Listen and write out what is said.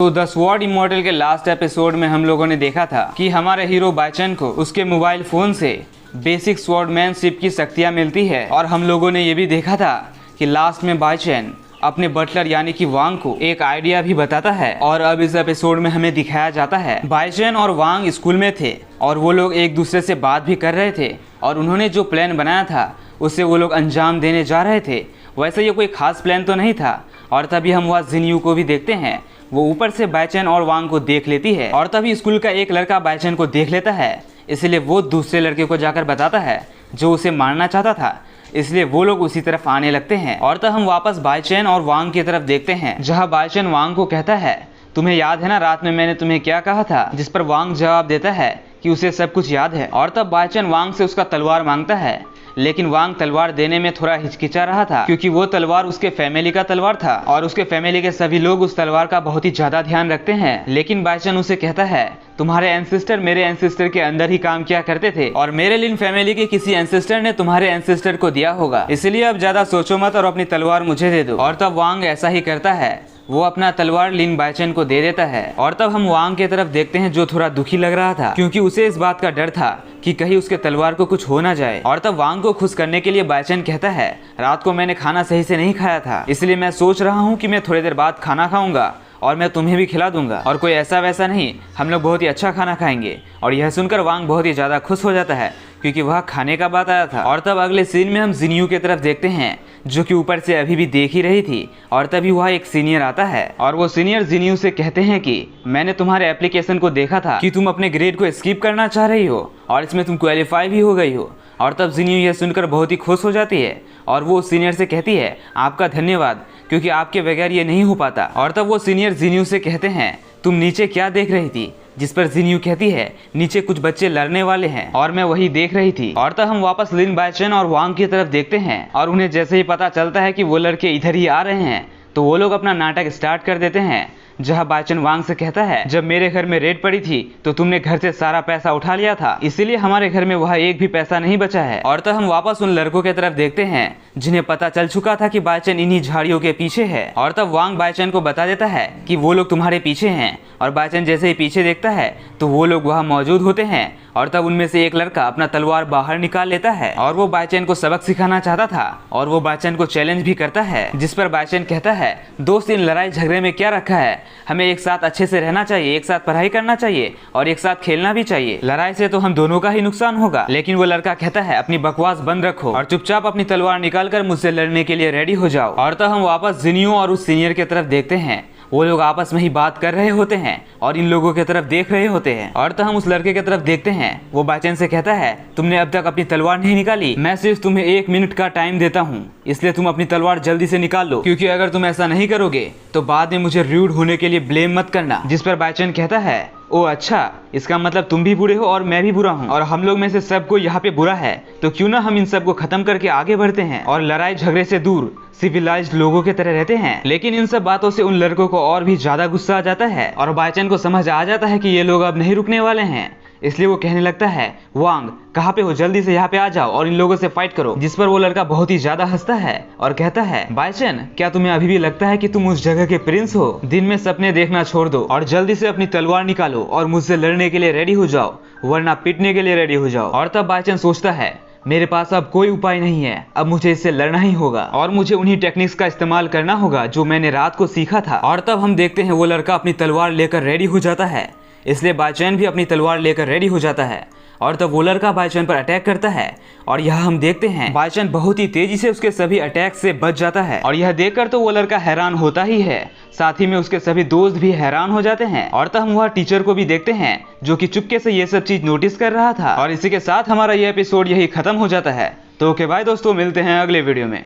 तो the sword immortal के last episode में हम लोगों ने देखा था कि हमारे हीरो बाइचेन को उसके मोबाइल फोन से बेसिक स्वॉर्डमैनशिप की शक्तियाँ मिलती है। और हम लोगों ने ये भी देखा था कि लास्ट में बाइचेन अपने बटलर यानी कि वांग को एक आइडिया भी बताता है। और अब इस एपिसोड में हमें दिखाया जाता है बाइचेन और वांग स्कूल में थे और वो लोग एक दूसरे से बात भी कर रहे थे और उन्होंने जो प्लान बनाया था उसे वो लोग अंजाम देने जा रहे थे। वैसे ये कोई खास प्लान तो नहीं था। और तभी हम वहाँ जिनयू को भी देखते हैं, वो ऊपर से बाइचेन और वांग को देख लेती है और तभी स्कूल का एक लड़का बाइचेन को देख लेता है, इसलिए वो दूसरे लड़के को जाकर बताता है जो उसे मारना चाहता था। इसलिए वो लोग उसी तरफ आने लगते हैं और तब हम वापस बाइचेन और वांग की तरफ देखते हैं, जहाँ बाइचेन वांग को कहता है तुम्हें याद है ना रात में मैंने तुम्हें क्या कहा था, जिस पर वांग जवाब देता है कि उसे सब कुछ याद है। और तब बाइचेन वांग से उसका तलवार मांगता है, लेकिन वांग तलवार देने में थोड़ा हिचकिचा रहा था क्योंकि वो तलवार उसके फैमिली का तलवार था और उसके फैमिली के सभी लोग उस तलवार का बहुत ही ज्यादा ध्यान रखते हैं। लेकिन बाइचेन उसे कहता है तुम्हारे एंसेस्टर मेरे एंसेस्टर के अंदर ही काम किया करते थे और मेरे लिन फैमिली के किसी एंसेस्टर ने तुम्हारे एंसेस्टर को दिया होगा, इसलिए अब ज्यादा सोचो मत और अपनी तलवार मुझे दे दो। और तब वांग ऐसा ही करता है, वो अपना तलवार लिन बाइचेन को दे देता है। और तब हम वांग की तरफ देखते हैं जो थोड़ा दुखी लग रहा था क्योंकि उसे इस बात का डर था कि कहीं उसके तलवार को कुछ हो ना जाए। और तब वांग को खुश करने के लिए बाइचेन कहता है रात को मैंने खाना सही से नहीं खाया था, इसलिए मैं सोच रहा हूँ कि मैं थोड़ी देर बाद खाना खाऊंगा और मैं तुम्हें भी खिला दूंगा और कोई ऐसा वैसा नहीं, हम लोग बहुत ही अच्छा खाना खाएंगे। और यह सुनकर वांग बहुत ही ज़्यादा खुश हो जाता है क्योंकि वह खाने का बात आया था। और तब अगले सीन में हम जिनयू की तरफ देखते हैं जो कि ऊपर से अभी भी देख ही रही थी और तभी वह एक सीनियर आता है और वो सीनियर जिनयू से कहते हैं कि मैंने तुम्हारे एप्लीकेशन को देखा था कि तुम अपने ग्रेड को स्किप करना चाह रही हो और इसमें तुम क्वालिफाई भी हो गई हो। और तब जिनयू यह सुनकर बहुत ही खुश हो जाती है और वो सीनियर से कहती है आपका धन्यवाद क्योंकि आपके बगैर ये नहीं हो पाता। और तब वो सीनियर जिनयू से कहते हैं तुम नीचे क्या देख रही थी, जिस पर जिनयू कहती है नीचे कुछ बच्चे लड़ने वाले हैं और मैं वही देख रही थी। और तब हम वापस लिन बाइचेन और वांग की तरफ देखते हैं और उन्हें जैसे ही पता चलता है कि वो लड़के इधर ही आ रहे हैं तो वो लोग अपना नाटक स्टार्ट कर देते हैं, जहाँ बाइचेन वांग से कहता है जब मेरे घर में रेड पड़ी थी तो तुमने घर से सारा पैसा उठा लिया था, इसीलिए हमारे घर में वह एक भी पैसा नहीं बचा है। और तब हम वापस उन लड़कों की तरफ देखते हैं जिन्हें पता चल चुका था कि बाइचेन इन्हीं झाड़ियों के पीछे है। और तब वांग बाइचेन को बता देता है कि वो लोग तुम्हारे पीछे हैं और बाइचेन जैसे ही पीछे देखता है तो वो लोग वहाँ मौजूद होते हैं। और तब उनमें से एक लड़का अपना तलवार बाहर निकाल लेता है और वो बाइचेन को सबक सिखाना चाहता था और वो बाइचेन को चैलेंज भी करता है, जिस पर बाइचेन कहता है दोस्त इन लड़ाई झगड़े में क्या रखा है, हमें एक साथ अच्छे से रहना चाहिए, एक साथ पढ़ाई करना चाहिए और एक साथ खेलना भी चाहिए, लड़ाई से तो हम दोनों का ही नुकसान होगा। लेकिन वो लड़का कहता है अपनी बकवास बंद रखो और चुपचाप अपनी तलवार निकाल कर मुझसे लड़ने के लिए रेडी हो जाओ। और तब हम वापस जिनयू और उस सीनियर की तरफ देखते हैं, वो लोग आपस में ही बात कर रहे होते हैं और इन लोगों की तरफ देख रहे होते हैं। और तो हम उस लड़के की तरफ देखते हैं, वो बाइचेन से कहता है तुमने अब तक अपनी तलवार नहीं निकाली, मैं सिर्फ तुम्हें 1 मिनट का टाइम देता हूँ, इसलिए तुम अपनी तलवार जल्दी से निकाल लो क्योंकि अगर तुम ऐसा नहीं करोगे तो बाद में मुझे रूड होने के लिए ब्लेम मत करना। जिस पर बाइचेन कहता है ओ अच्छा, इसका मतलब तुम भी बुरे हो और मैं भी बुरा हूँ और हम लोग में से सबको यहाँ पे बुरा है, तो क्यों ना हम इन सबको खत्म करके आगे बढ़ते हैं और लड़ाई झगड़े से दूर सिविलाइज्ड लोगों की तरह रहते हैं। लेकिन इन सब बातों से उन लड़कों को और भी ज्यादा गुस्सा आ जाता है और बाइचेन को समझ आ जाता है कि ये लोग अब नहीं रुकने वाले हैं, इसलिए वो कहने लगता है वांग कहाँ पे हो, जल्दी से यहाँ पे आ जाओ और इन लोगों से फाइट करो। जिस पर वो लड़का बहुत ही ज्यादा हंसता है और कहता है बाइचेन क्या तुम्हें अभी भी लगता है कि तुम उस जगह के प्रिंस हो, दिन में सपने देखना छोड़ दो और जल्दी से अपनी तलवार निकालो और मुझसे लड़ने के लिए रेडी हो जाओ वरना पिटने के लिए रेडी हो जाओ। और तब बाइचेन सोचता है मेरे पास अब कोई उपाय नहीं है, अब मुझे इससे लड़ना ही होगा और मुझे उन्हीं टेक्निक्स का इस्तेमाल करना होगा जो मैंने रात को सीखा था। और तब हम देखते हैं वो लड़का अपनी तलवार लेकर रेडी हो जाता है, इसलिए बाइचेन भी अपनी तलवार लेकर रेडी हो जाता है और तब वो लड़का बाइचेन पर अटैक करता है। और यहाँ हम देखते हैं बाइचेन बहुत ही तेजी से उसके सभी अटैक से बच जाता है और यह देखकर तो वो लड़का हैरान होता ही है, साथ ही में उसके सभी दोस्त भी हैरान हो जाते हैं। और तब हम वह टीचर को भी देखते हैं जो कि चुपके से ये सब चीज नोटिस कर रहा था। और इसी के साथ हमारा ये एपिसोड यही खत्म हो जाता है। तो ओके बाय दोस्तों, मिलते हैं अगले वीडियो में।